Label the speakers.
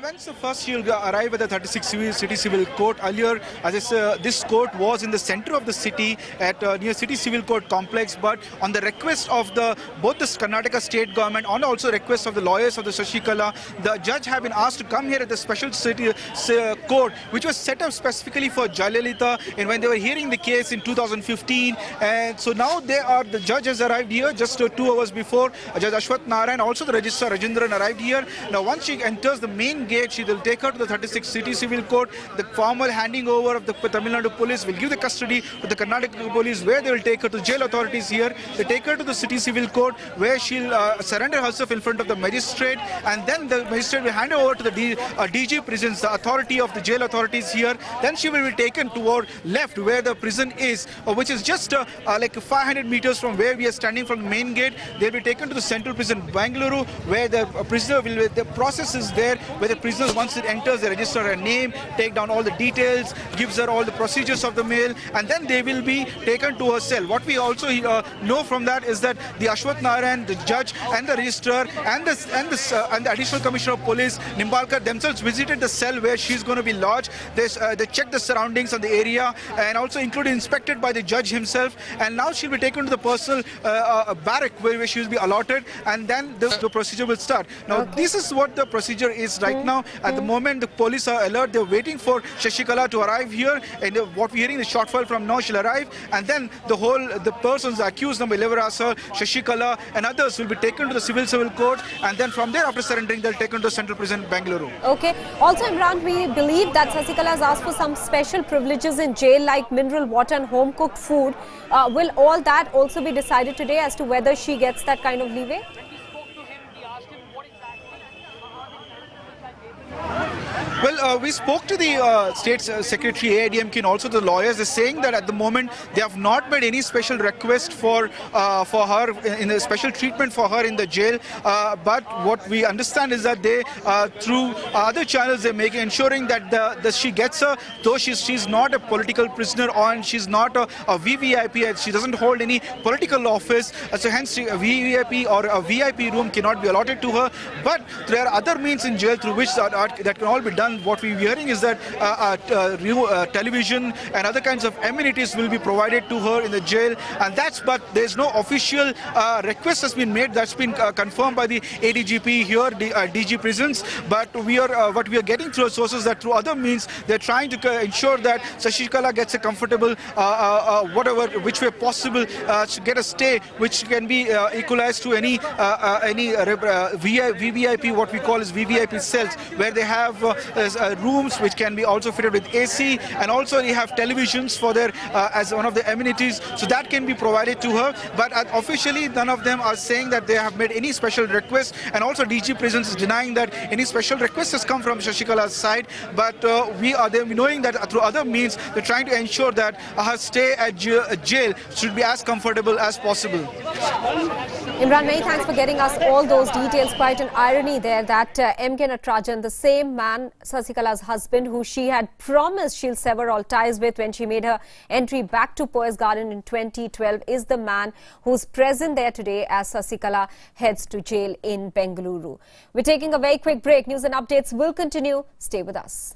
Speaker 1: Once first she'll arrive at the 36 City Civil Court. Earlier, as I said, this court was in the center of the city at near City Civil Court complex. But on the request of both the Karnataka state government and also request of the lawyers of the Shashikala, the judge have been asked to come here at the special city court, which was set up specifically for Jayalalitha, and when they were hearing the case in 2015. And so now the judge has arrived here just 2 hours before. Judge Ashwath Narayan, also the Registrar Rajendran arrived here. Now once she enters the main gate, she will take her to the 36 City Civil Court. The formal handing over of the Tamil Nadu police will give the custody to the Karnataka police, where they will take her to jail authorities here. They take her to the City Civil Court, where she'll surrender herself in front of the magistrate, and then the magistrate will hand over to the DG prisons, the authority of the jail authorities here. Then she will be taken toward left, where the prison is, which is just like 500 meters from where we are standing from the main gate. They'll be taken to the Central Prison, Bengaluru, where the prisoner will. The process is there, where the prisoner, once it enters, they register her name, take down all the details, gives her all the procedures of the mail, and then they will be taken to her cell. What we also know from that is that the Ashwath Narayan, the judge, and the registrar, and the additional commissioner of police, Nimbalkar, themselves visited the cell where she's going to be lodged. They checked the surroundings of the area, and also included inspected by the judge himself. And now she'll be taken to the personal barrack where she will be allotted, and then the procedure will start. Now this is what the procedure is right now. At the moment, the police are alert. They're waiting for Shashikala to arrive here, and what we're hearing, the shortfall from now, she'll arrive, and then the persons accused, number Illavarasa, Shashikala, and others will be taken to the civil court, and then from there, after surrendering, they'll taken to the Central Prison, Bengaluru.
Speaker 2: Okay. Also, Imran, we believe that Sasikala has asked for some special privileges in jail, like mineral water and home-cooked food. Will all that also be decided today as to whether she gets that kind of leeway?
Speaker 1: Well, we spoke to the State Secretary, AIDMK, and also the lawyers. They're saying that at the moment they have not made any special request for her, in a special treatment for her in the jail. But what we understand is that they, through other channels, they're ensuring that she gets her, though she's not a political prisoner, and she's not a VVIP. She doesn't hold any political office, so hence a VVIP or a VIP room cannot be allotted to her. But there are other means in jail through which that can all be done. What we're hearing is that television and other kinds of amenities will be provided to her in the jail, and but there's no official request has been made. That's been confirmed by the ADGP here, DG Prisons. But what we are getting through our sources, that through other means they're trying to ensure that Shashikala gets a comfortable, which way possible, to get a stay which can be equalized to any VVIP, what we call as VVIP cells, where they have rooms which can be also fitted with AC, and also they have televisions for their as one of the amenities, so that can be provided to her. But officially none of them are saying that they have made any special request, and also DG Prisons is denying that any special request has come from Shashikala's side. But we are knowing that through other means they're trying to ensure that her stay at jail should be as comfortable as possible.
Speaker 2: Imran, many thanks for getting us all those details. Quite an irony there that M.K. Natarajan, the same man, Sasikala's husband, who she had promised she'll sever all ties with when she made her entry back to Poise Garden in 2012, is the man who's present there today as Sasikala heads to jail in Bengaluru. We're taking a very quick break. News and updates will continue. Stay with us.